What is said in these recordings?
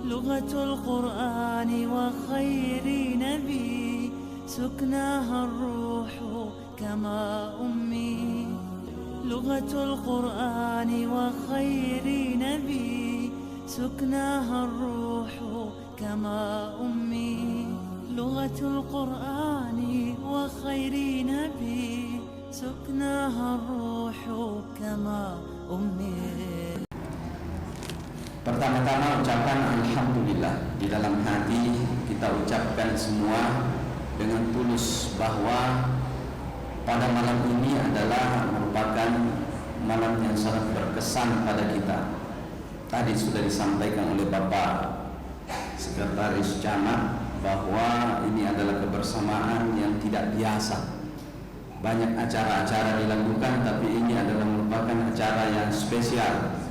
لغة القرآن وخير نبي سكناها الروح كما أمي لغة القرآن وخير نبي سكناها الروح كما أمي لغة القرآن وخير نبي سكناها الروح كما أمي. Pertama-tama ucapkan Alhamdulillah. Di dalam hati kita ucapkan semua dengan tulus bahwa pada malam ini adalah merupakan malam yang sangat berkesan pada kita. Tadi sudah disampaikan oleh Bapak Sekretaris Camat bahwa ini adalah kebersamaan yang tidak biasa. Banyak acara-acara dilakukan, tapi ini adalah merupakan acara yang spesial,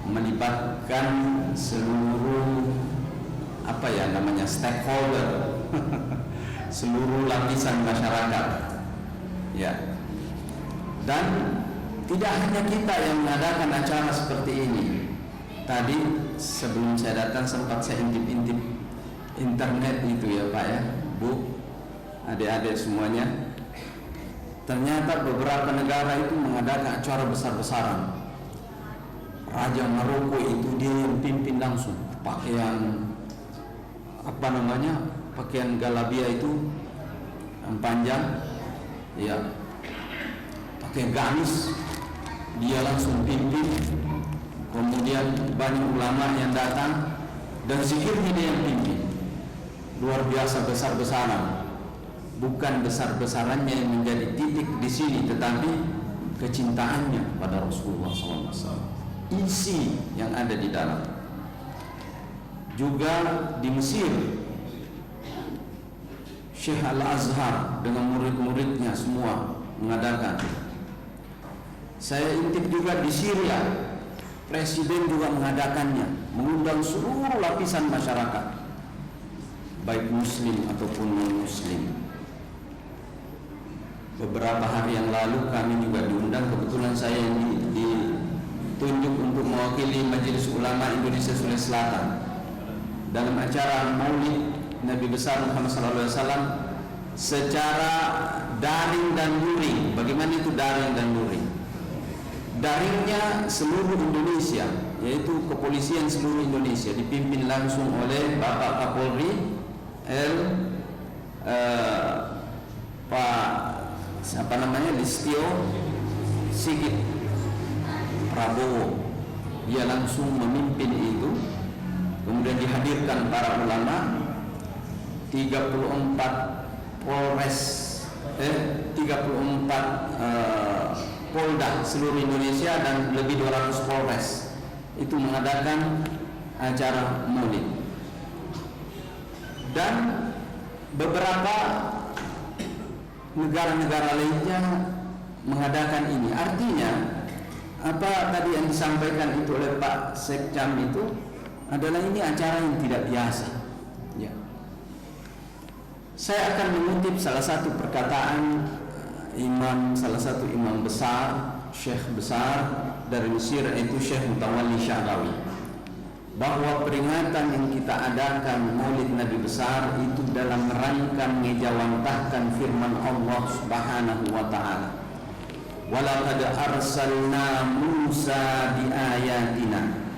melibatkan seluruh stakeholder seluruh lapisan masyarakat, ya. Dan tidak hanya kita yang mengadakan acara seperti ini. Tadi sebelum saya datang sempat saya intip-intip internet itu ya Pak ya, Bu, adik-adik semuanya. Ternyata beberapa negara itu mengadakan acara besar-besaran. Raja Maroko itu dia yang pimpin langsung, pakaian pakaian galabia itu yang panjang, ya, pakai gamis, dia langsung pimpin. Kemudian banyak ulama yang datang dan zikirnya dia yang pimpin. Luar biasa besar-besaran. Bukan besar-besarannya yang menjadi titik di sini, tetapi kecintaannya pada Rasulullah SAW. Isi yang ada di dalam. Juga di Mesir, Syekh Al-Azhar dengan murid-muridnya semua mengadakan. Saya intip juga di Syria, Presiden juga mengadakannya, mengundang seluruh lapisan masyarakat, baik Muslim ataupun non-Muslim. Beberapa hari yang lalu kami juga diundang, kebetulan saya yang ditunjuk untuk mewakili Majelis Ulama Indonesia Sulawesi Selatan dalam acara Maulid Nabi besar Muhammad SAW secara daring dan luring. Bagaimana itu daring dan luring? Daringnya seluruh Indonesia, yaitu kepolisian seluruh Indonesia dipimpin langsung oleh Bapak Kapolri Listio Sigit Prabowo. Dia langsung memimpin itu. Kemudian dihadirkan para ulama, 34 Polda seluruh Indonesia dan lebih 200 Polres itu mengadakan acara Maulid. Dan beberapa negara-negara lainnya mengadakan ini. Artinya apa tadi yang disampaikan itu oleh Pak Sekcam itu adalah ini acara yang tidak biasa, ya. Saya akan mengutip salah satu perkataan salah satu imam besar, syekh besar dari Mesir, yaitu Syekh Mutawalli Sya'rawi, bahwa peringatan yang kita adakan Maulid Nabi besar itu dalam rangka mengejawantahkan firman Allah Subhanahu wa taala, "Walaqad arsalna Musa biayatina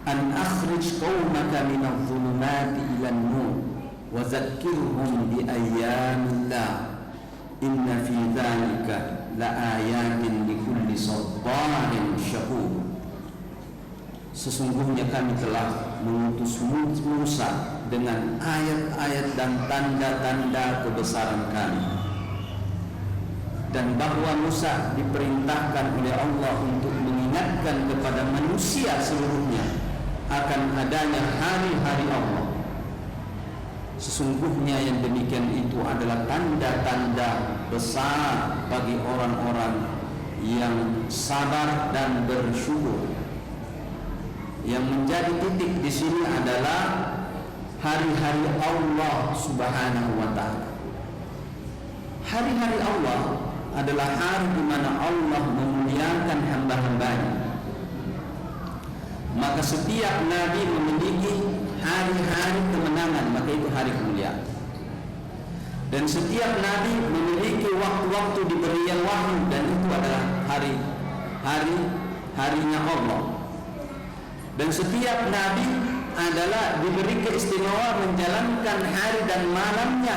an akhrij qaumaka minadh-dhulumati ilan nur wa zakkirhum bi ayyamillah inna fi dzalika laayatin likulli sabarin syakur." Sesungguhnya kami telah mengutus Musa dengan ayat-ayat dan tanda-tanda kebesaran kami, dan bahwa Musa diperintahkan oleh Allah untuk mengingatkan kepada manusia seluruhnya akan adanya hari-hari Allah. Sesungguhnya yang demikian itu adalah tanda-tanda besar bagi orang-orang yang sabar dan bersyukur. Yang menjadi titik di sini adalah hari-hari Allah Subhanahu wa taala. Hari-hari Allah adalah hari di mana Allah memuliakan hamba-hambanya. maka setiap nabi memiliki hari-hari kemenangan, maka itu hari kemuliaan. Dan setiap nabi memiliki waktu-waktu diberikan wahyu, dan itu adalah harinya Allah. Dan setiap nabi adalah diberi keistimewaan menjalankan hari dan malamnya,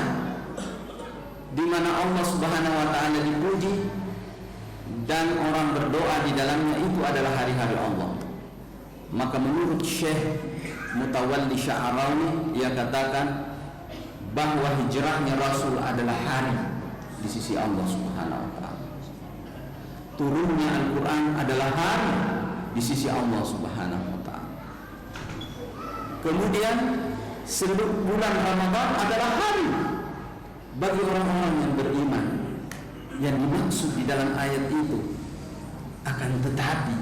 di mana Allah Subhanahu wa taala dipuji dan orang berdoa di dalamnya, itu adalah hari-hari Allah. Maka menurut Syekh Mutawalli Sya'rawi, ia katakan bahwa hijrahnya Rasul adalah hari di sisi Allah Subhanahu wa taala. Turunnya Al-Quran adalah hari di sisi Allah Subhanahu wa taala. Kemudian seluruh bulan Ramadan adalah hari bagi orang-orang yang beriman. Yang dimaksud di dalam ayat itu, akan tetapi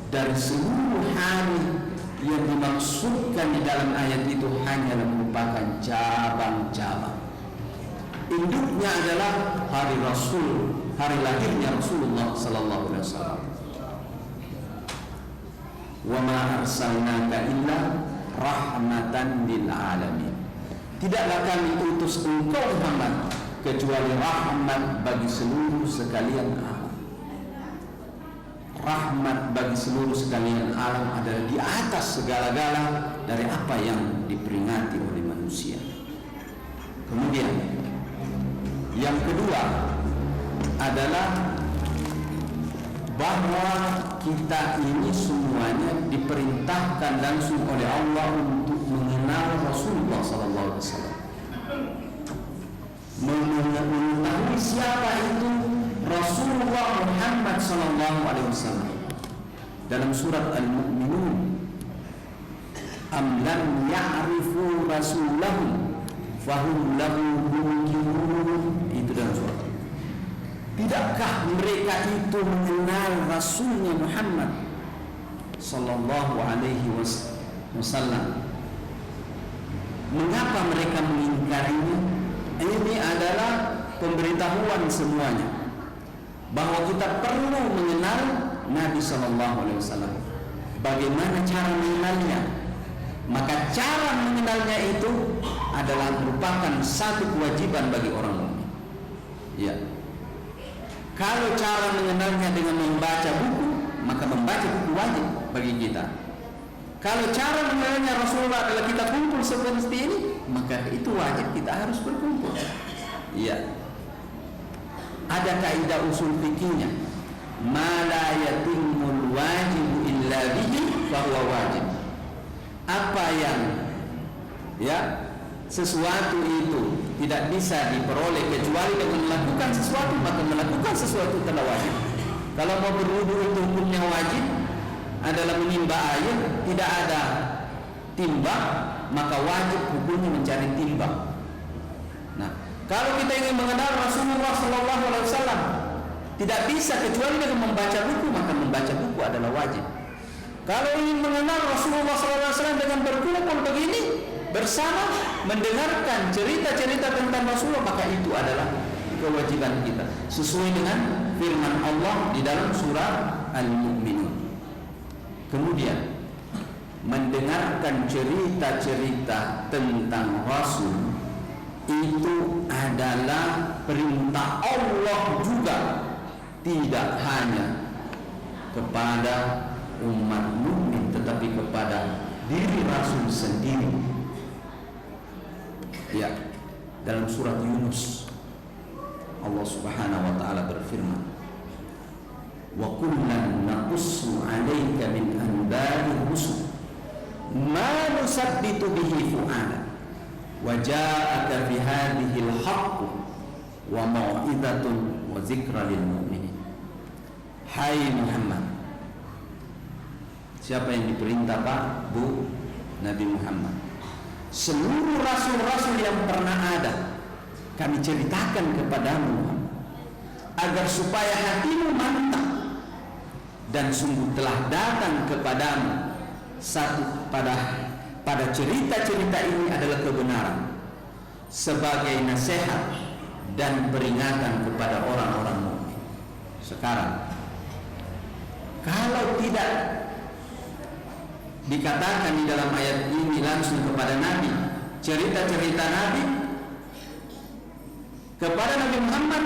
dari seluruh hari yang dimaksudkan di dalam ayat itu hanyalah merupakan cabang-cabang. Induknya adalah hari Rasul, hari lahirnya Rasulullah sallallahu alaihi wasallam. Wa ma arsalnaka illa rahmatan lil alamin. Tidaklah kami utus engkau Muhammad kecuali rahmat bagi seluruh sekalian alam. Rahmat bagi seluruh sekalian alam adalah di atas segala-gala dari apa yang diperingati oleh manusia. Kemudian yang kedua adalah bahwa kita ini semuanya diperintahkan langsung oleh Allah untuk mengenal Rasulullah SAW, mengetahui siapa itu Rasulullah Muhammad SAW. Dalam surat Al-Mu'minun, am lam ya'rifu rasulahum fahum lahu munkirun, itu dalam surat. Tidakkah mereka itu mengenal Rasulnya Muhammad sallallahu alaihi wasallam? Mengapa mereka mengingkarinya? Ini adalah pemberitahuan semuanya bahwa kita perlu mengenal Nabi sallallahu alaihi wasallam. Bagaimana cara mengenalnya? Maka cara mengenalnya itu adalah merupakan satu kewajiban bagi orang mukmin. Ya. Kalau cara mengenalnya dengan membaca buku, maka membaca buku wajib bagi kita. Kalau cara mengenalnya Rasulullah adalah kita kumpul seperti ini, maka itu wajib, kita harus berkumpul. Iya. Ada kaidah usul fikihnya, ma la yatimul wajibu illa bihi fahuwa wajib. Apa yang sesuatu itu tidak bisa diperoleh kecuali dengan melakukan sesuatu, maka melakukan sesuatu telah wajib. Kalau mau berwudu itu hukumnya wajib adalah menimba air, tidak ada timbang, maka wajib hukumnya mencari timbang. Nah, kalau kita ingin mengenal Rasulullah sallallahu alaihi wasallam, tidak bisa kecuali dengan membaca buku, maka membaca buku adalah wajib. Kalau ingin mengenal Rasulullah sallallahu alaihi wasallam dengan berkumpul begini bersama, mendengarkan cerita-cerita tentang Rasulullah, maka itu adalah kewajiban kita sesuai dengan firman Allah di dalam surah Al-Mu'minun. Kemudian mendengarkan cerita-cerita tentang Rasul itu adalah perintah Allah juga, tidak hanya kepada umat mukmin tetapi kepada diri Rasul sendiri. Ya, dalam surat Yunus Allah Subhanahu wa taala berfirman, wa kullan naqussu 'alaika min anba'i rusul ma nusabbitu bihi fu'ada wa ja'aka fi hadhihi al-haqq wa mau'izatun wa dzikra lil mu'minin. Hai Muhammad, siapa yang diperintah Pak? Bu, Nabi Muhammad. Seluruh rasul-rasul yang pernah ada kami ceritakan kepadamu Muhammad, agar supaya hatimu mantap, dan sungguh telah datang kepadamu satu pada cerita-cerita ini adalah kebenaran sebagai nasihat dan peringatan kepada orang-orang mukmin. Sekarang kalau tidak dikatakan di dalam ayat ini langsung kepada Nabi, cerita-cerita Nabi kepada Nabi Muhammad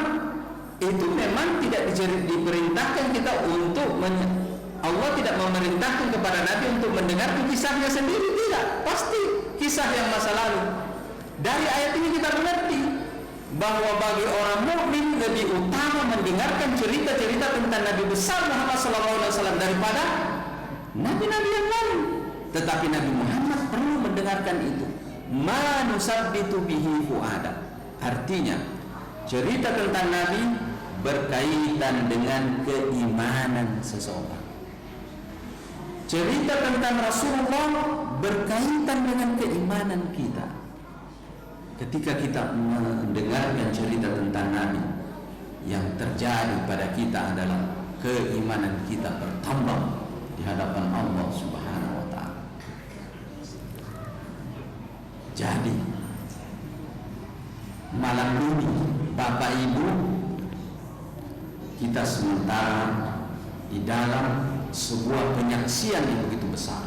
itu memang tidak diperintahkan kita untuk Allah tidak memerintahkan kepada Nabi untuk mendengarkan kisahnya sendiri, tidak. Pasti kisah yang masa lalu. Dari ayat ini kita mengerti bahwa bagi orang mukmin lebih utama mendengarkan cerita-cerita tentang Nabi besar Muhammad SAW daripada nabi-nabi yang lain. Tetapi Nabi Muhammad perlu mendengarkan itu. Ma nusabbitu bihi fuada. Artinya, cerita tentang Nabi berkaitan dengan keimanan seseorang. Cerita tentang Rasulullah berkaitan dengan keimanan kita. Ketika kita mendengarkan cerita tentang Nabi, yang terjadi pada kita adalah keimanan kita bertambah di hadapan Allah Subhanahu wa ta'ala. Jadi malam ini Bapak Ibu, kita sementara di dalam sebuah penyaksian yang begitu besar.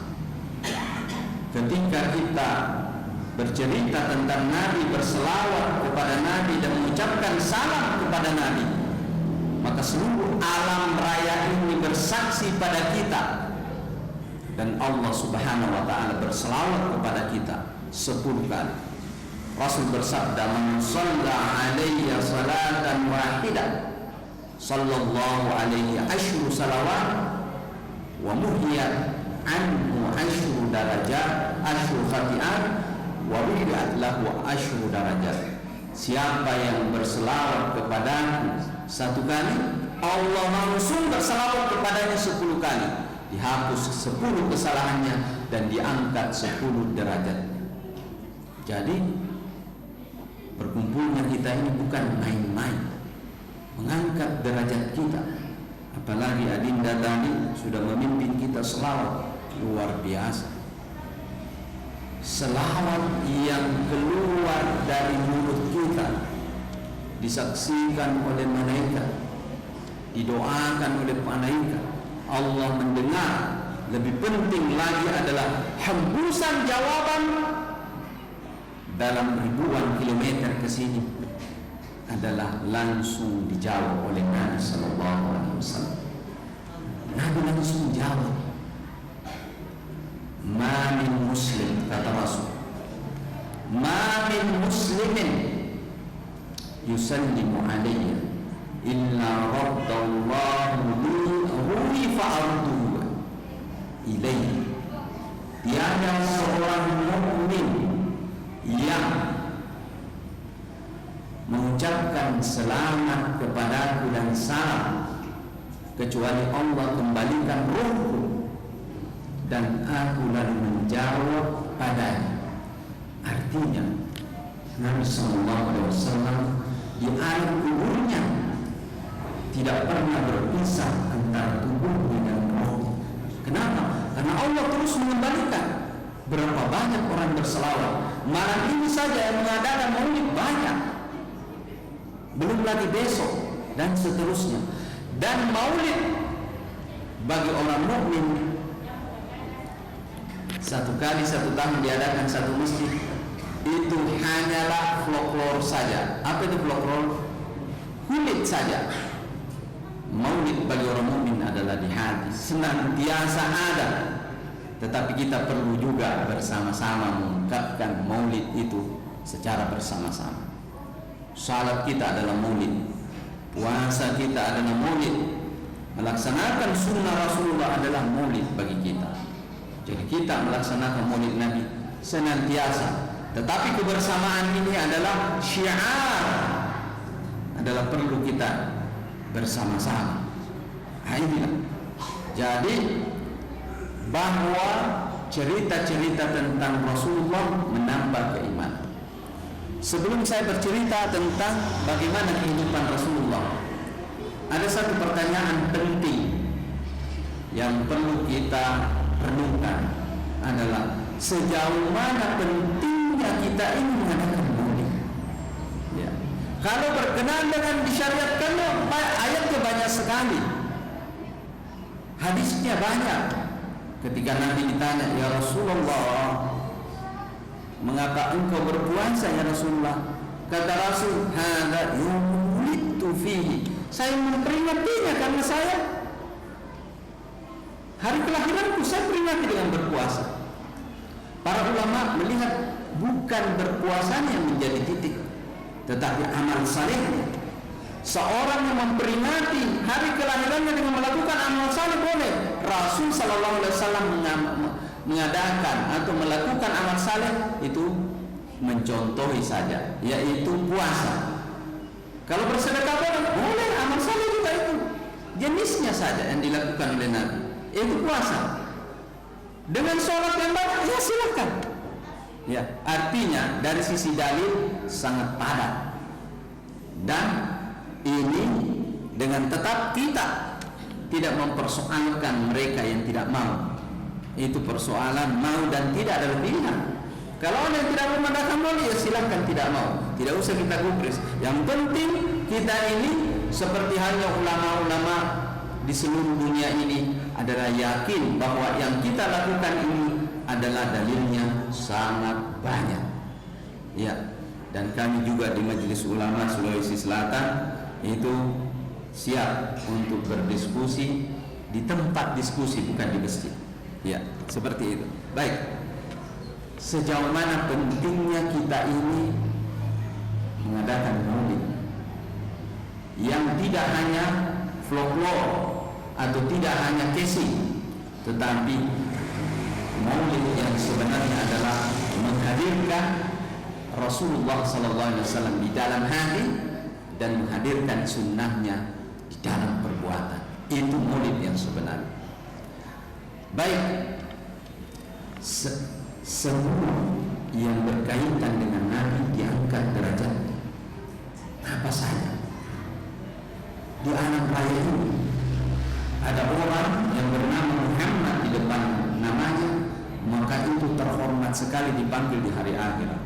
Ketika kita bercerita tentang Nabi, berselawat kepada Nabi dan mengucapkan salam kepada Nabi, maka seluruh alam raya ini bersaksi pada kita, dan Allah Subhanahu wa ta'ala berselawat kepada kita 10 kali. Rasul bersabda, "Man shalla 'alayya salatan wahidah, sallallahu alaihi asyru salawat wa muhiyat anhu asyru darajat asyru khati'at wa wi'at lahu asyru darajat." Siapa yang berselawat kepadaku 1 kali, Allah langsung berselawat kepadanya 10 kali, dihapus 10 kesalahannya dan diangkat 10 derajat. Jadi berkumpulnya kita ini bukan main-main, mengangkat derajat kita. Apalagi Adinda tadi sudah memimpin kita selawat luar biasa. Selawat yang keluar dari mulut kita disaksikan oleh malaikat, didoakan oleh malaikat, Allah mendengar. Lebih penting lagi adalah hembusan jawaban dalam ribuan kilometer ke sini adalah langsung dijawab oleh Nabi Sallallahu Alaihi Wasallam. Nabi langsung jawab, "Ma min muslim," kata Rasul, "ma min muslimin yusallimu alayya illa raddallahu li fa'arduhu ilayhi." Tiada seorang mukmin yang mengucapkan selamat kepadaku dan salam kecuali Allah kembalikan ruhku dan aku lalu menjawab padanya. Artinya Nabi Sallallahu Alaihi Wasallam di alam kuburnya tidak pernah berpisah antara tubuhnya dan rohnya. Kenapa? Karena Allah terus mengembalikan. Berapa banyak orang berselawat. Malam ini saja yang mengadakan maulid banyak, belum lagi besok dan seterusnya. Dan maulid bagi orang mukmin 1 kali 1 tahun diadakan 1 masjid, itu hanyalah folklore saja. Apa itu folklore? Kulit saja. Maulid bagi orang mukmin adalah di hati, senantiasa ada. Tetapi kita perlu juga bersama-sama mengungkapkan maulid itu secara bersama-sama. Salat kita adalah maulid, puasa kita adalah maulid, melaksanakan sunnah Rasulullah adalah maulid bagi kita. Jadi kita melaksanakan maulid Nabi senantiasa. Tetapi kebersamaan ini adalah syiar, adalah perlu kita bersama-sama. Inilah. Jadi bahwa cerita-cerita tentang Rasulullah menambah keimanan. Sebelum saya bercerita tentang bagaimana kehidupan Rasulullah, ada satu pertanyaan penting yang perlu kita renungkan, adalah sejauh mana pentingnya kita ini mengadakan maulid. Ya. Kalau berkenaan dengan disyariatkan, ayatnya banyak sekali, hadisnya banyak. Ketika Nabi ditanya, "Ya Rasulullah, mengapa engkau berpuasa ya Rasulullah?" Kata Rasul, "Hadza yaumun wulidtu fihi." Saya memperingatinya karena saya hari kelahiranku, saya peringati dengan berpuasa. Para ulama melihat bukan berpuasanya yang menjadi titik, tetapi amal salehnya. Seorang yang memperingati hari kelahirannya dengan melakukan amal saleh boleh. Rasul sallallahu alaihi wasallam mengadakan atau melakukan amal saleh itu mencontohi saja, yaitu puasa. Kalau bersedekah boleh, amal saleh juga itu. Jenisnya saja yang dilakukan oleh Nabi, itu puasa. Dengan sholat yang banyak, ya silakan. Ya, artinya dari sisi dalil sangat padat. Dan ini dengan tetap kita tidak mempersoalkan mereka yang tidak mau. Itu persoalan mau dan tidak ada pilihan. Kalau ada yang tidak mau mengadakan maulid, ya silahkan tidak mau. Tidak usah kita gubris. Yang penting kita ini seperti halnya ulama-ulama di seluruh dunia ini adalah yakin bahwa yang kita lakukan ini adalah dalilnya sangat banyak. Ya, dan kami juga di Majelis Ulama Sulawesi Selatan itu siap untuk berdiskusi di tempat diskusi, bukan di masjid. Ya, seperti itu. Baik. Sejauh mana pentingnya kita ini mengadakan maulid yang tidak hanya folklore atau tidak hanya casing, tetapi maulid yang sebenarnya adalah menghadirkan Rasulullah SAW di dalam hati dan menghadirkan sunnahnya di dalam perbuatan. Itu maulid yang sebenarnya. Baik, semua yang berkaitan dengan Nabi diangkat derajat. Apa saja di alam raya ini ada orang yang bernama Muhammad di depan namanya, maka itu terhormat sekali dipanggil di hari akhirat.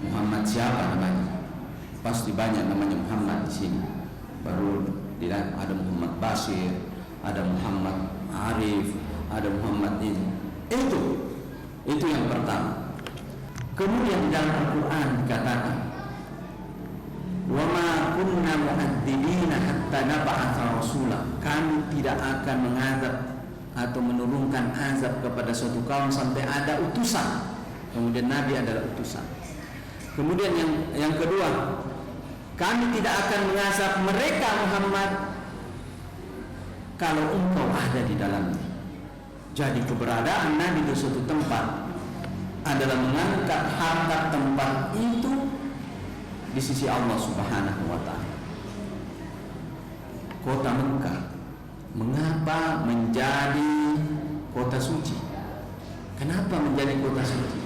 Muhammad siapa namanya? Pasti banyak namanya Muhammad di sini. Baru ada Muhammad Basir, ada Muhammad Arif, ada Muhammad ini. Itu yang pertama. Kemudian dalam Al-Quran dikatakan, "Wa ma kunna mu'adzibina hatta nab'atha rasula." Kami tidak akan mengazab atau menurunkan azab kepada suatu kaum sampai ada utusan. Kemudian Nabi adalah utusan. Kemudian yang kedua, kami tidak akan mengazab mereka Muhammad kalau engkau ada di dalamnya. Jadi keberadaan Nabi di suatu tempat adalah mengangkat harkat tempat itu di sisi Allah Subhanahu wa Ta'ala. Kota Mekah mengapa menjadi kota suci? Kenapa menjadi kota suci?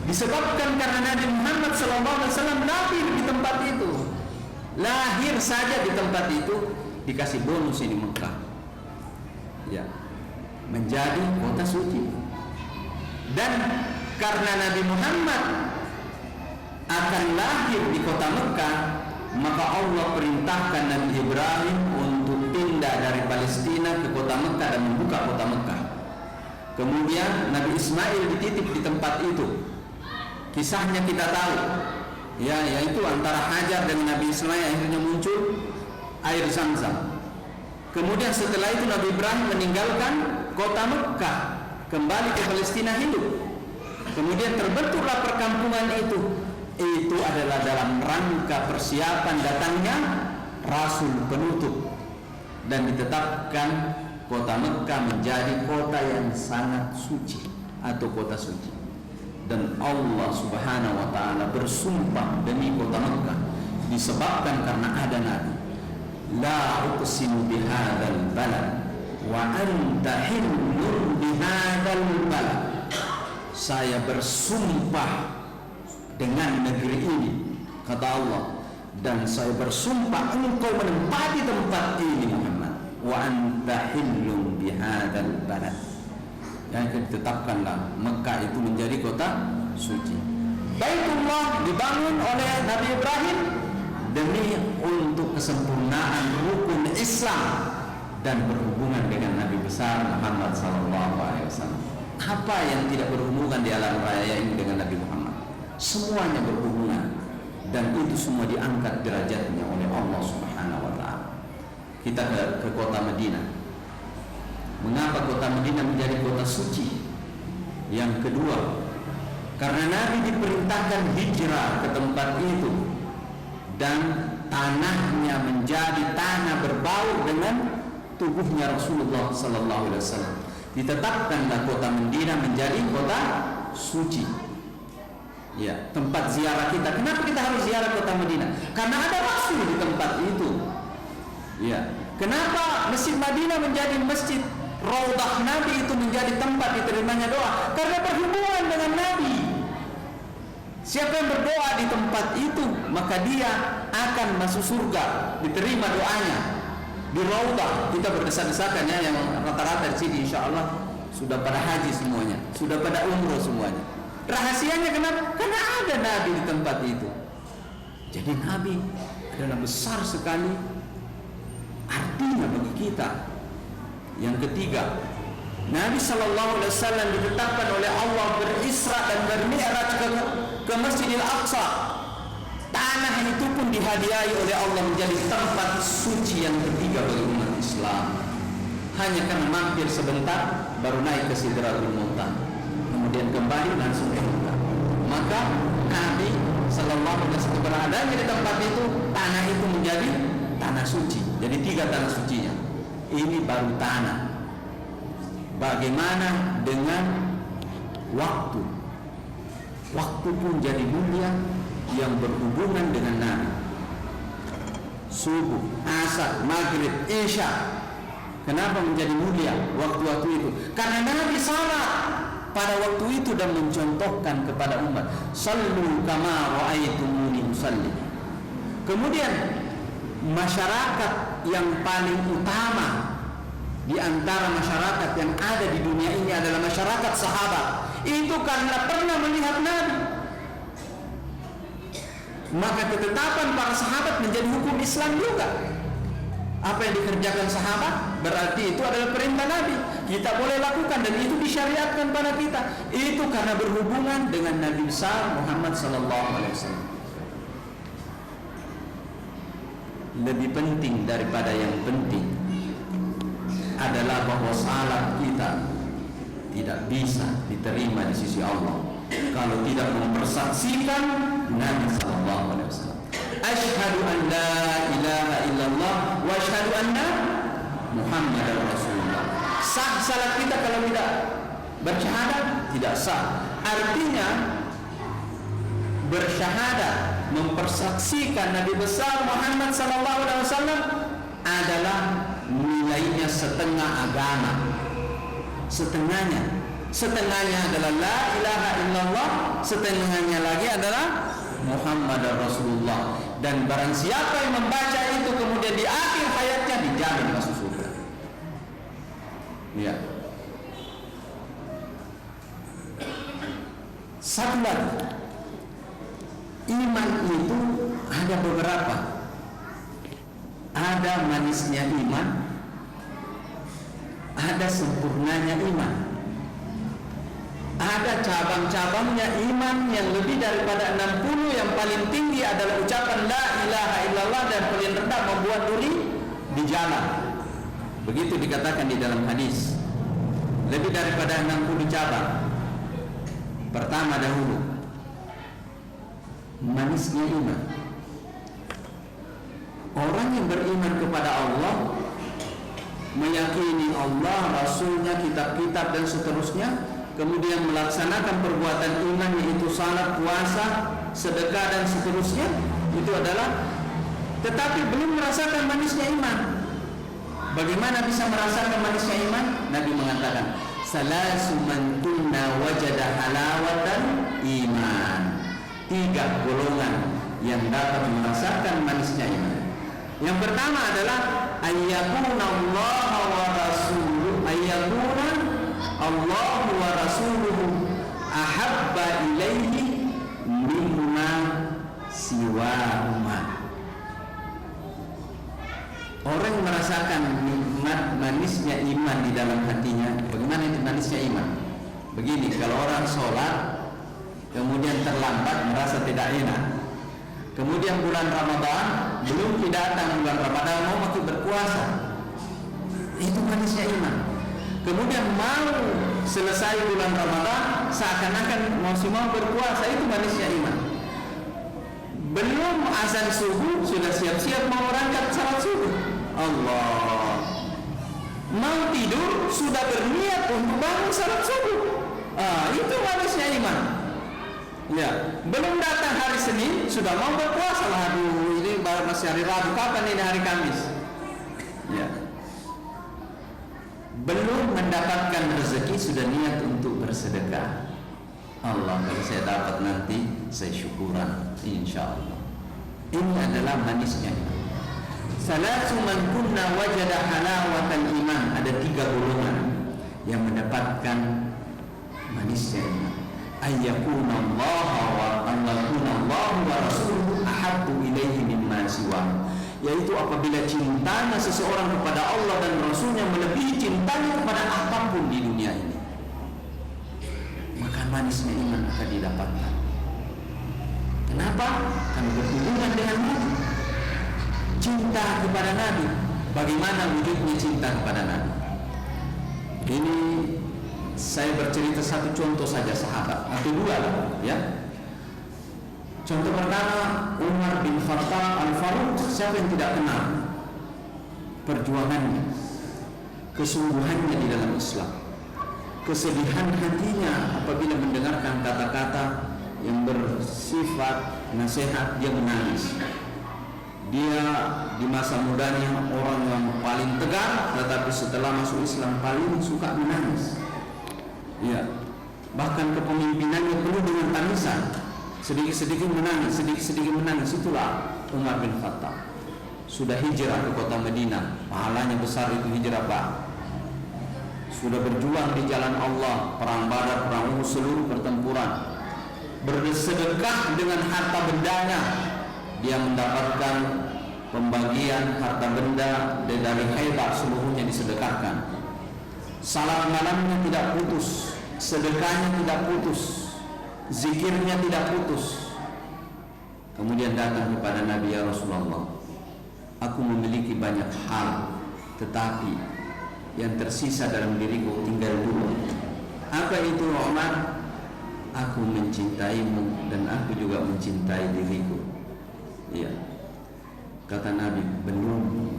Disebabkan karena Nabi Muhammad SAW lahir di tempat itu. Lahir saja di tempat itu dikasih bonus ini Mekah. Ya, menjadi kota suci. Dan karena Nabi Muhammad akan lahir di kota Mekah, maka Allah perintahkan Nabi Ibrahim untuk pindah dari Palestina ke kota Mekah dan membuka kota Mekah. Kemudian Nabi Ismail dititip di tempat itu. Kisahnya kita tahu, ya, yaitu antara Hajar dan Nabi Ismail akhirnya muncul air Zam-Zam. Kemudian setelah itu Nabi Ibrahim meninggalkan kota Mekah, kembali ke Palestina hidup. Kemudian terbentuklah perkampungan itu. Itu adalah dalam rangka persiapan datangnya Rasul penutup, dan ditetapkan kota Mekah menjadi kota yang sangat suci atau kota suci. Dan Allah Subhanahu wa Ta'ala bersumpah demi kota Mekah disebabkan karena ada Nabi. La uqsimu bihadzal balad wa anta hillun bihadzal balad. Saya bersumpah dengan negeri ini, kata Allah, dan saya bersumpah engkau menempati tempat ini Muhammad, wa anta hillun bihadzal balad. Yang ditetapkanlah Mekah itu menjadi kota suci. Baitullah dibangun oleh Nabi Ibrahim demi untuk kesempurnaan rukun Islam dan berhubungan dengan Nabi besar Muhammad SAW. Apa yang tidak berhubungan di alam raya ini dengan Nabi Muhammad? Semuanya berhubungan, dan itu semua diangkat derajatnya oleh Allah Subhanahu wa Ta'ala. Kita ke kota Madinah. Mengapa kota Madinah menjadi kota suci? Yang kedua, karena Nabi diperintahkan hijrah ke tempat itu, dan tanahnya menjadi tanah berbau dengan tubuhnya Rasulullah Sallallahu Alaihi Wasallam. Ditetapkanlah kota Madinah menjadi kota suci. Ya, tempat ziarah kita. Kenapa kita harus ziarah kota Madinah? Karena ada Rasul di tempat itu. Ya, kenapa Masjid Madinah menjadi masjid Raudhah Nabi, itu menjadi tempat diterimanya doa? Karena berhubungan dengan Nabi. Siapa yang berdoa di tempat itu, maka dia akan masuk surga, diterima doanya. Di Raudhah kita berdesak-desakan ya, yang rata-rata di sini insya Allah sudah pada haji semuanya, sudah pada umroh semuanya. Rahasianya kenapa? Karena ada Nabi di tempat itu. Jadi Nabi adalah besar sekali artinya bagi kita. Yang ketiga, Nabi Sallallahu Alaihi Wasallam ditetapkan oleh Allah berisra dan bermi'raj ke Masjidil Aqsa. Tanah itu pun dihadiahi oleh Allah menjadi tempat suci yang ketiga bagi umat Islam. Hanya karena mampir sebentar baru naik ke Sidratul Muntaha, kemudian kembali langsung ke Mekah. Maka Nabi Sallallahu Alaihi Wasallam beradanya di tempat itu, tanah itu menjadi tanah suci. Jadi 3 tanah sucinya. Ini baru tanah. Bagaimana dengan waktu? Waktu pun jadi mulia yang berhubungan dengan Nabi. Subuh, asar, maghrib, isya. Kenapa menjadi mulia waktu-waktu itu? Karena Nabi salat pada waktu itu dan mencontohkan kepada umat, sallu kama ra'aitumuni usalli. Kemudian masyarakat yang paling utama di antara masyarakat yang ada di dunia ini adalah masyarakat sahabat. Itu karena pernah melihat Nabi. Maka ketetapan para sahabat menjadi hukum Islam juga. Apa yang dikerjakan sahabat berarti itu adalah perintah Nabi. Kita boleh lakukan dan itu disyariatkan pada kita. Itu karena berhubungan dengan Nabi besar Muhammad Sallallahu Alaihi Wasallam. Lebih penting daripada yang penting adalah bahwa salat kita tidak bisa diterima di sisi Allah kalau tidak mempersaksikan Nabi Sallallahu Alaihi Wasallam. Asyhadu an la ilaha illallah wa asyhadu anna Muhammadar Rasulullah. Sah salat kita kalau tidak bersyahadat? Tidak sah. Artinya bersyahadat, mempersaksikan Nabi besar Muhammad Sallallahu Alaihi Wasallam adalah nilainya setengah agama. Setengahnya adalah la ilaha illallah, setengahnya lagi adalah Muhammad Rasulullah. Dan barang siapa yang membaca itu kemudian di akhir hayatnya dijamin masuk surga. Ya. Satu lagi, iman itu ada beberapa. Ada manisnya iman, ada sempurnanya iman, ada cabang-cabangnya iman yang lebih daripada 60. Yang paling tinggi adalah ucapan la ilaha illallah, dan paling rendah membuat duri di jalan. Begitu dikatakan di dalam hadis. Lebih daripada 60 cabang. Pertama dahulu, manisnya iman. Orang yang beriman kepada Allah, meyakini Allah, Rasulnya, kitab-kitab dan seterusnya, kemudian melaksanakan perbuatan iman yaitu salat, puasa, sedekah dan seterusnya, itu adalah, tetapi belum merasakan manisnya iman. Bagaimana bisa merasakan manisnya iman? Nabi mengatakan, salasu man kunna wajada halawatan iman. 3 golongan yang dapat merasakan manisnya iman. Yang pertama adalah ayyakuna Allah wa rasuluhu, ayyakuna Allah wa rasuluhu ahabba ilaihi mimma siwahuma. Orang merasakan nikmat manisnya iman di dalam hatinya. Bagaimana itu manisnya iman? Begini, kalau orang sholat kemudian terlambat merasa tidak enak, kemudian bulan Ramadan belum datang, bulan Ramadan mau masih berpuasa, itu manisnya iman. Kemudian mau selesai bulan Ramadan seakan-akan masih mau berpuasa, itu manisnya iman. Belum azan subuh sudah siap-siap mau berangkat salat subuh. Allah. Mau tidur sudah berniat untuk bangun salat subuh. Itu manisnya iman. Ya, belum datang hari Senin sudah mau berpuasa. Aduh, ini baru masih hari Rabu, kapan ini hari Kamis? Ya. Belum mendapatkan rezeki sudah niat untuk bersedekah. Allah, kalau saya dapat nanti saya syukuran, insya Allah. Ini adalah manisnya iman. Salasu man kunna wajada halawatal iman. Ada 3 golongan yang mendapatkan manisnya iman. Ayyakuna Allah wa rasuluhu ahabbu ilaihi mimma siwa. Yaitu apabila cintanya seseorang kepada Allah dan Rasulnya melebihi cintanya kepada apapun di dunia ini, maka manisnya iman akan didapatkan. Kenapa? Karena berhubungan dengan Nabi. Cinta kepada Nabi. Bagaimana wujudnya cinta kepada Nabi? Ini saya bercerita satu contoh saja sahabat, atau 2 ya. Contoh pertama, Umar bin Khattab Al-Faruq. Siapa yang tidak kenal perjuangannya, kesungguhannya di dalam Islam, kesedihan hatinya apabila mendengarkan kata-kata yang bersifat nasihat, dia menangis. Dia di masa mudanya orang yang paling tegar, tetapi setelah masuk Islam paling suka menangis. Ya, bahkan kepemimpinannya penuh dengan tangisan. Sedikit-sedikit menangis. Itulah Umar bin Khattab. Sudah hijrah ke kota Madinah. Pahalanya besar itu hijrah, Pak. Sudah berjuang di jalan Allah, perang Badar, perang Uhud, seluruh pertempuran. Bersedekah dengan harta bendanya. Dia mendapatkan pembagian harta benda dari Khaybar, seluruhnya disedekahkan. Salat malamnya tidak putus, sedekahnya tidak putus, zikirnya tidak putus. Kemudian datang kepada Nabi, ya Rasulullah, aku memiliki banyak hal, tetapi yang tersisa dalam diriku tinggal 2. Apa itu, Umar? Aku mencintaimu dan aku juga mencintai diriku. Iya. Kata Nabi, belum.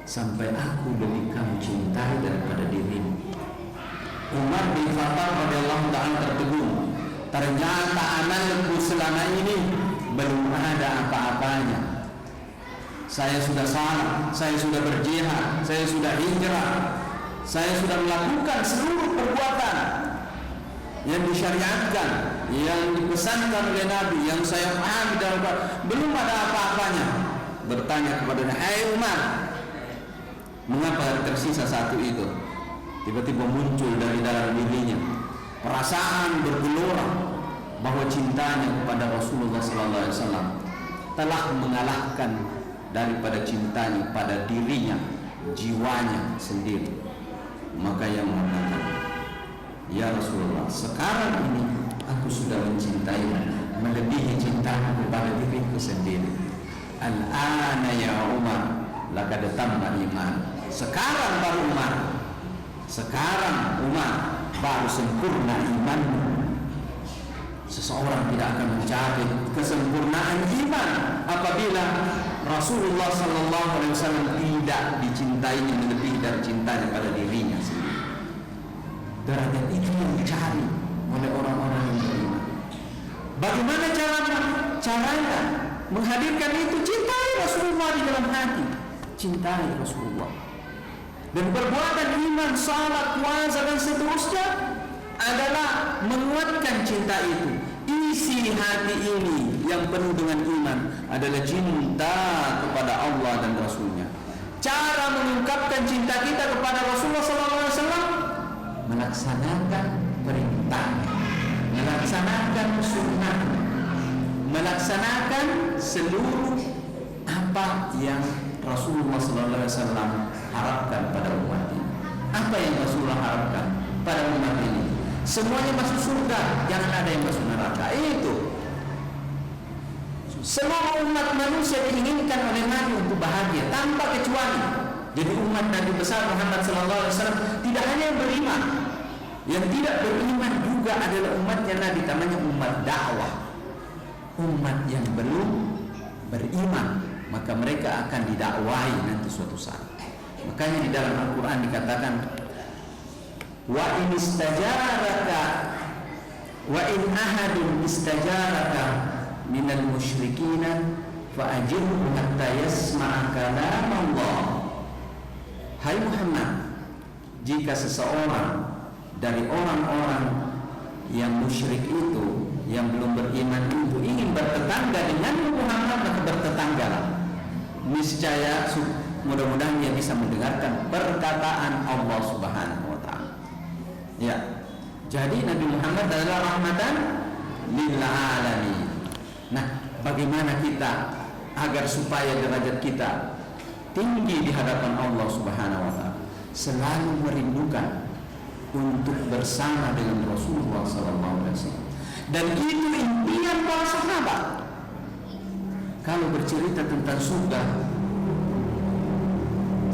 Sampai aku lebih kamu cintai daripada dirimu. Umar bin Khattab radhiyallahu ta'ala tertegun. Ternyata amalku selama ini belum ada apa-apanya. Saya sudah salah, saya sudah berjihad, saya sudah hijrah, saya sudah melakukan seluruh perbuatan yang disyariatkan, yang dipesankan oleh Nabi, yang saya pahami dalam belum ada apa-apanya. Bertanya kepada Nabi, "Hai Umar, mengapa tersisa satu itu?" Tiba-tiba muncul dari dalam dirinya perasaan bergelora bahwa cintanya kepada Rasulullah SAW telah mengalahkan daripada cintanya pada dirinya, jiwanya sendiri. Maka ia mengatakan, "Ya Rasulullah, sekarang ini aku sudah mencintaimu melebihi cintaku kepada diriku sendiri. Al-ana ya Umar, laqad tamma iman." Sekarang baru Umar baru sempurna imanmu. Seseorang tidak akan mencapai kesempurnaan iman apabila Rasulullah SAW tidak dicintainya melebihi dari cintanya pada dirinya sendiri. Derajat itu yang dicari oleh orang-orang yang beriman. Bagaimana caranya menghadirkan itu? Cintai Rasulullah di dalam hati, cintai Rasulullah. Dan perbuatan iman, salat, puasa dan seterusnya adalah menguatkan cinta itu. Isi hati ini yang penuh dengan iman adalah cinta kepada Allah dan Rasulnya. Cara mengungkapkan cinta kita kepada Rasulullah SAW, melaksanakan perintahnya, melaksanakan sunnah, melaksanakan seluruh apa yang Rasulullah SAW harapkan pada umat ini? Apa yang Rasulullah harapkan pada umat ini? Semuanya masuk surga, jangan ada yang masuk neraka. Itu seluruh umat manusia diinginkan oleh Nabi untuk bahagia tanpa kecuali. Jadi umat Nabi besar Muhammad SAW tidak hanya yang beriman, yang tidak beriman juga adalah umatnya Nabi, namanya umat dakwah. Umat yang belum beriman, maka mereka akan didakwahi nanti suatu saat. Makanya di dalam Al-Quran dikatakan, wa in istajaraka wa in ahadun istajaraka minal musyrikina fa ajirhu hatta yasma'a kalam Allah. Hai Muhammad, jika seseorang dari orang-orang yang musyrik itu, yang belum beriman itu ingin bertetangga dengan Muhammad, maka bertetanggalah. Niscaya mudah-mudahan dia bisa mendengarkan perkataan Allah Subhanahu wa taala. Ya. Jadi Nabi Muhammad adalah rahmatan lil alamin. Nah, bagaimana kita agar supaya derajat kita tinggi di hadapan Allah Subhanahu wa taala? Selalu merindukan untuk bersama dengan Rasulullah SAW. Dan itu impian para sahabat. Kalau bercerita tentang surga,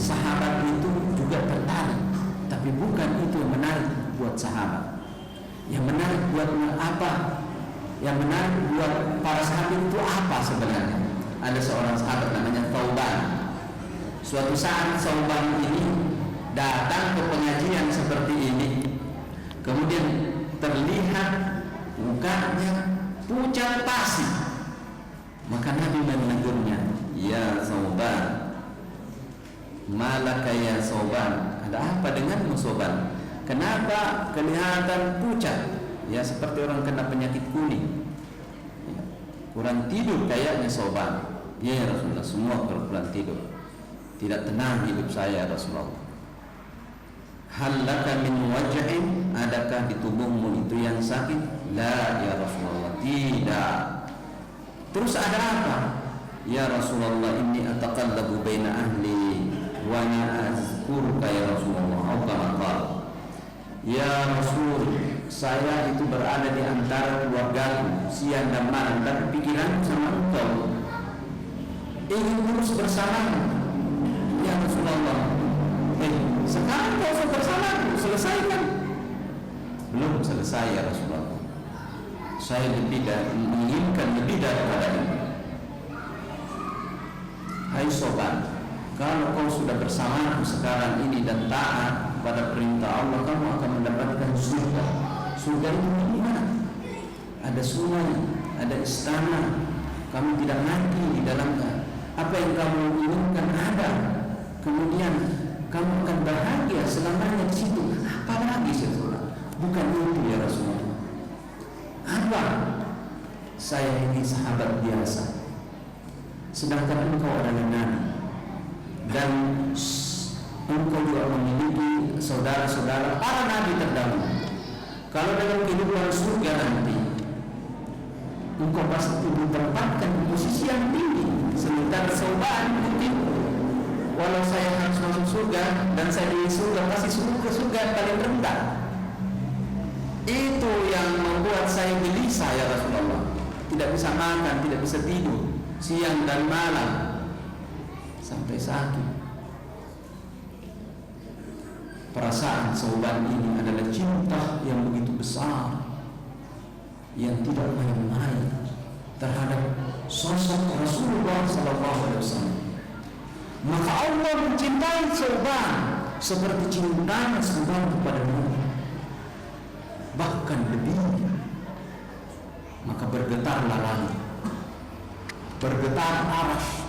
sahabat itu juga tertarik, tapi bukan itu yang menarik buat sahabat. Yang menarik buat apa? Yang menarik buat para sahabat itu apa sebenarnya? Ada seorang sahabat namanya Thauban. Suatu saat Thauban ini datang ke pengajian seperti ini, kemudian terlihat mukanya pucat pasi. Maka Nabi menegurnya, ya Thauban, malaka ya Thauban, ada apa denganmu Thauban? Kenapa kelihatan pucat? Ya seperti orang kena penyakit kuning, kurang tidur kayaknya Thauban. Ya Rasulullah, semua kurang tidur, tidak tenang hidup saya Rasulullah. Hal laka min waj'in, adakah di tubuhmu itu yang sakit? La ya Rasulullah, tidak. Terus ada apa? Ya Rasulullah, inni ataqallabu baina ahli wa ana azkuruka ya Rasulullah. Ya Rasul, saya itu berada di antara keluargaku siang dan malam, tapi pikiranku sama engkau, ingin terus bersamamu. Ya Rasulullah, sekarang kau sudah bersamaku, selesaikan. Belum selesai ya Rasulullah, saya menginginkan lebih daripada ini. Hai Sobat, kalau kau sudah bersamaku sekarang ini dan taat pada perintah Allah, kamu akan mendapatkan surga. Surga itu di mana? Ada sungai, ada istana, kamu tidak mati di dalamnya. Apa yang kamu inginkan ada. Kemudian kamu akan bahagia selamanya di situ. Apa lagi setelah? Bukan itu ya Rasulullah. Apa? Saya ini sahabat biasa, sedangkan engkau adalah Nabi, dan engkau juga memiliki saudara-saudara para Nabi terdahulu. Kalau dalam kehidupan surga nanti, engkau pasti ditempatkan di posisi yang tinggi. Sementara Thauban mungkin, walau saya harus masuk surga dan saya di surga, pasti surga yang paling rendah. Itu yang membuat saya gelisah ya Rasulullah. Tidak bisa makan, tidak bisa tidur siang dan malam sampai sakit. Perasaan Thauban ini adalah cinta yang begitu besar, yang tidak main-main terhadap sosok Rasulullah SAW. Maka Allah mencintai Thauban seperti cintanya Thauban kepada Nabi, bahkan lebih. Maka bergetarlah langit, bergetar arsy,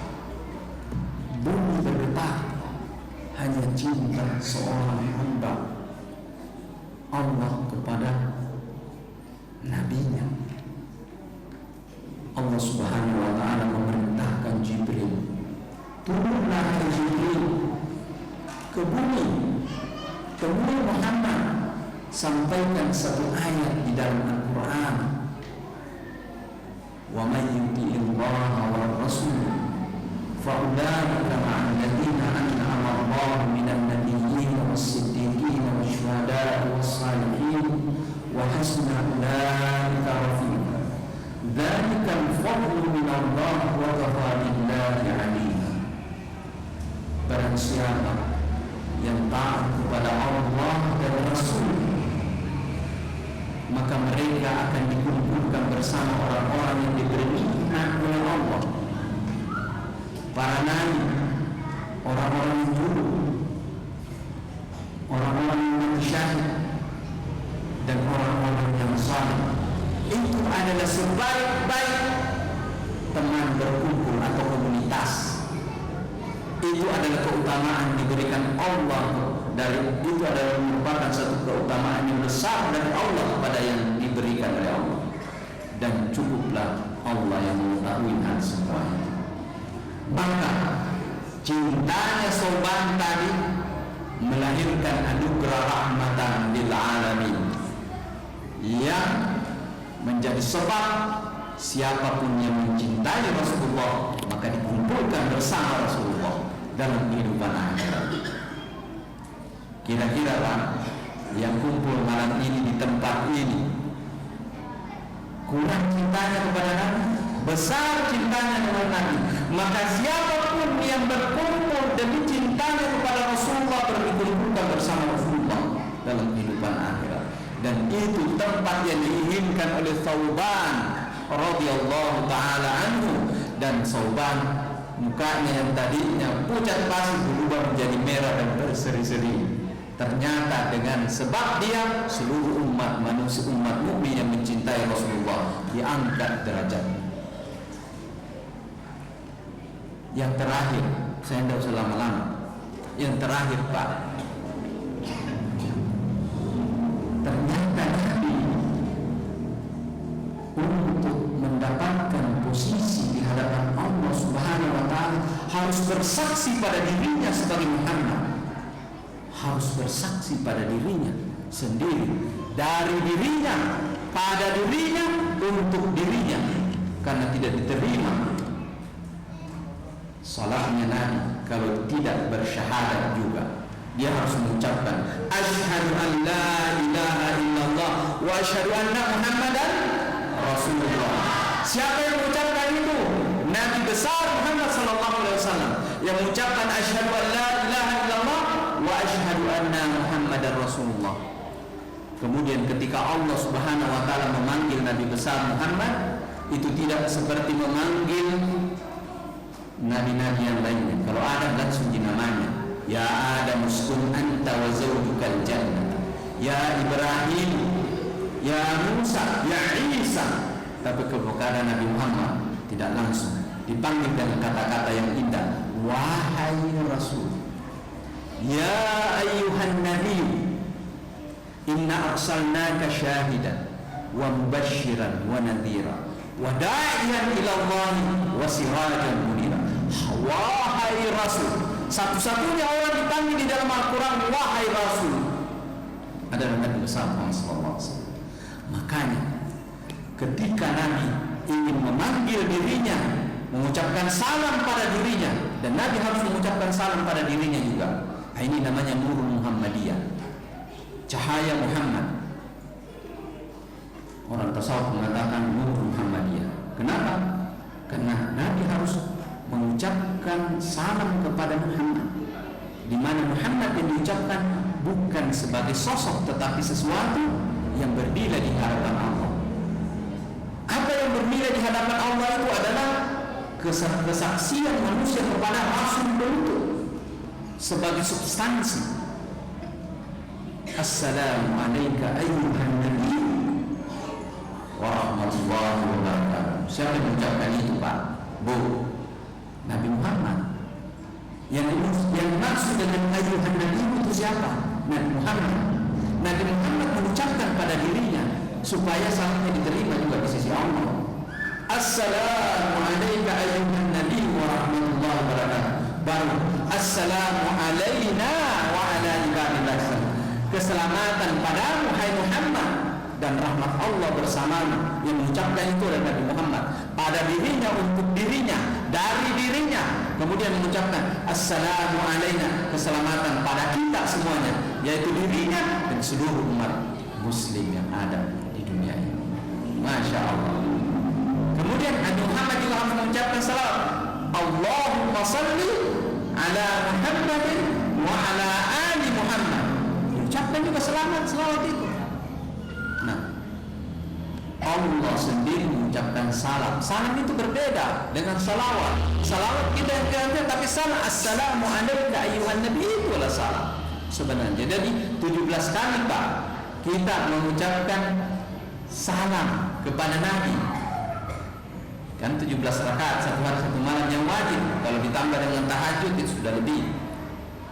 bumi bergetar, hanya cinta seorang hamba Allah kepada nabinya. Allah Subhanahu wa ta'ala memerintahkan Jibril, turunlah Jibril ke bumi, temui Muhammad, sampaikan satu ayat di dalam Al-Quran. Wa may yuti'illaha war rasul fa ulaika ma'al ladzina an'ama Allahu min husna ulaika rafiqa. Dzalikal fadlu minallah wa kafa billahi alima. Barang siapa yang taat kepada Allah dan Rasul, maka mereka akan dikumpulkan bersama orang-orang yang diberi nikmat oleh Allah, para nabi, orang-orang yang dulu, orang-orang yang mati syahid, dan orang-orang yang saleh. Itu adalah sebaik-baik teman berkumpul atau komunitas. Itu adalah keutamaan diberikan Allah dari itu adalah merupakan satu keutamaan yang besar dari Allah kepada yang diberikan oleh Allah. Dan cukuplah Allah yang mengetahui hal semuanya. Maka cintanya Sauban tadi melahirkan anugerah rahmatan lil alamin yang menjadi sebab siapapun yang mencintai Rasulullah maka dikumpulkan bersama Rasulullah dalam kehidupan akhirat. Kira-kira lah yang kumpul malam ini di tempat ini kurang cintanya kepada Nabi, besar cintanya kepada Nabi, maka siapapun yang berkumpul demi cintanya kepada Rasulullah berkumpulkan bersama Rasulullah dalam kehidupan akhirat. Dan itu tempat yang diinginkan oleh Sauban radhiyallahu taala anhu. Dan Sauban mukanya yang tadinya pucat pasi berubah menjadi merah dan berseri-seri. Ternyata dengan sebab dia seluruh umat manusia, umat mukmin yang mencintai Rasulullah diangkat derajatnya. Yang terakhir, saya tidak usah lama-lama. Yang terakhir Pak, ternyata Nabi untuk mendapatkan posisi di hadapan Allah Subhanahu wa taala harus bersaksi pada dirinya sebagai Muhammad. Harus bersaksi pada dirinya sendiri, dari dirinya, pada dirinya, untuk dirinya, karena tidak diterima salatnya Nabi kalau tidak bersyahadat juga. Dia harus mengucapkan asyhadu an la ilaha illallah wa asyhadu anna Muhammadan Rasulullah. Siapa yang mengucapkan itu? Nabi besar Muhammad sallallahu alaihi wasallam yang mengucapkan asyhadu an la ilaha illallah wa asyhadu anna Muhammadar Rasulullah. Kemudian ketika Allah Subhanahu wa taala memanggil Nabi besar Muhammad, itu tidak seperti memanggil nabi-nabi yang lainnya. Kalau Adam langsung namanya, ya Adam uskun anta wa zawjukal jannah, ya Ibrahim, ya Musa, ya Isa. Tapi kepada Nabi Muhammad tidak langsung, dipanggil dengan kata-kata yang indah, wahai Rasul, ya ayyuhan nabiy, inna arsalnaka syahidan wa mubashiran wa nadhira wa da'iyan ila Allah wa sirajan munira. Wahai Rasul, satu-satunya orang dipanggil di dalam Al-Quran wahai Rasul adalah Nabi besar Muhammad SAW. Makanya ketika Nabi ingin memanggil dirinya, mengucapkan salam pada dirinya, dan Nabi harus mengucapkan salam pada dirinya juga. Ini namanya Nurul Muhammadiyah, cahaya Muhammad. Orang tasawuf mengatakan Nurul Muhammadiyah. Kenapa? Karena Nabi harus mengucapkan salam kepada Muhammad, di mana Muhammad yang diucapkan bukan sebagai sosok tetapi sesuatu yang bernilai di hadapan Allah. Apa yang bernilai di hadapan Allah itu adalah kesaksian manusia kepada Rasul itu sebagai substansi. Assalamu alayka ayyuhan nabiy wa rahmatullahi wa barakatuh. Siapa yang mengucapkan itu Pak? Bu, Nabi Muhammad. Yang maksud dengan ayyuhan nabiy itu siapa? Nabi Muhammad. Nabi Muhammad mengucapkan pada dirinya supaya salamnya diterima juga di sisi Allah. Assalamu alayka ayyuhan nabiy wa rahmatullahi wa barakatuh. Baru assalamu alayna wa ala ibadillah. Keselamatan padamu hai Muhammad dan rahmat Allah bersamamu. Yang mengucapkan itu adalah Nabi Muhammad pada dirinya, untuk dirinya, dari dirinya. Kemudian mengucapkan assalamu alayna, keselamatan pada kita semuanya, yaitu dirinya dan seluruh umat muslim yang ada di dunia. Masya Allah. Kemudian Nabi Muhammad juga harus mengucapkan salawat. Allahumma salli ala Muhammadin wa ala ali Muhammad. Ucapkan juga salawat itu. Nah, Allah sendiri mengucapkan salam. Salam itu berbeda dengan salawat. Salawat kita yang ganti, tapi salam assalamu alayka ayyuhan nabi itu adalah salam sebenarnya. Jadi 17 kali Pak kita mengucapkan salam kepada Nabi. Kan 17 rakaat satu hari satu malam yang wajib. Kalau ditambah dengan tahajud itu sudah lebih.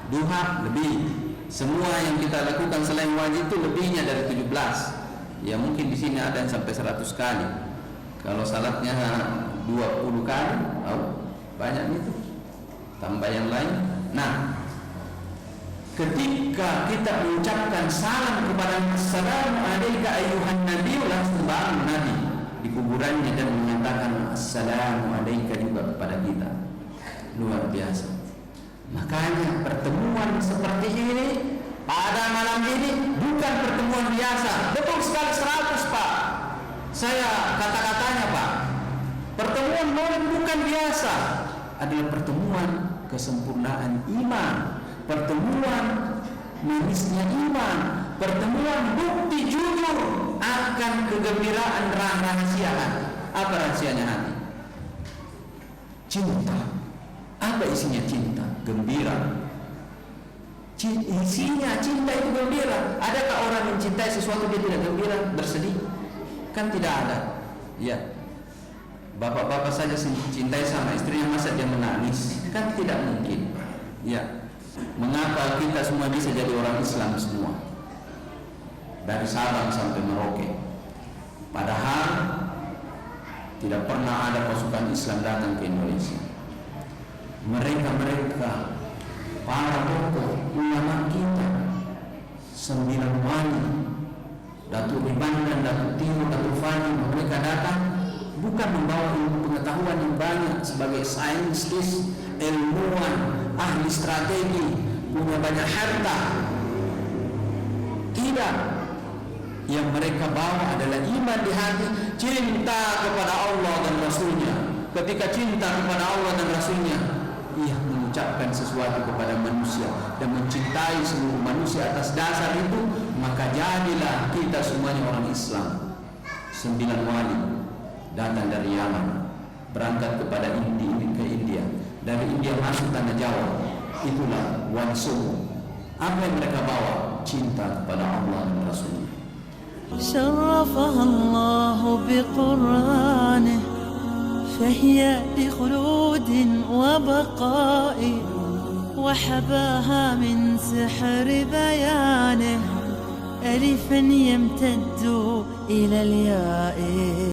Duha lebih. Semua yang kita lakukan selain wajib itu lebihnya dari 17. Ya mungkin di sini ada yang sampai 100 kali. Kalau salatnya 20 kali, banyak itu. Tambah yang lain. Nah, ketika kita mengucapkan salam kepada assalamu alayka ayyuhan nabi, langsung bangun Nabi di kuburannya dan mengatakan assalamu alayka juga kepada kita. Luar biasa. Makanya pertemuan seperti ini pada malam ini bukan pertemuan biasa. Betul sekali 100 Pak. Saya kata-katanya Pak, pertemuan malam bukan biasa. Adalah pertemuan kesempurnaan iman, pertemuan manisnya iman, pertemuan bukti jujur akan kegembiraan rahasia hati. Apa rahasianya hati? Cinta. Apa isinya cinta? Gembira. Isinya cinta itu gembira. Adakah orang mencintai sesuatu dia tidak gembira, bersedih? Kan tidak ada. Ya. Bapak-bapak saja cintai sama istrinya, masa dia menangis? Kan tidak mungkin. Ya. Mengapa kita semua bisa jadi orang Islam semua? Dari Sabang sampai Merauke. Padahal tidak pernah ada pasukan Islam datang ke Indonesia. Mereka para tokoh ulama kita, 9 wali, Datuk Riban dan Datuk Tino, Datuk Fani, mereka datang bukan membawa ilmu pengetahuan yang banyak sebagai saintis, ilmuwan, ahli strategi, punya banyak harta. Tidak. Yang mereka bawa adalah iman di hati, cinta kepada Allah dan Rasulnya. Ketika cinta kepada Allah dan Rasulnya, ia mengucapkan sesuatu kepada manusia dan mencintai seluruh manusia atas dasar itu, maka jadilah kita semuanya orang Islam. 9 wali datang dari Yaman, berangkat kepada India, dari India masuk tanah Jawa. Itulah wali Songo. Apa yang mereka bawa? Cinta kepada Allah dan Rasulnya. شرفها الله بقرآنه فهي لخلود وبقاء وحباها من سحر بيانه ألفا يمتد إلى الياء.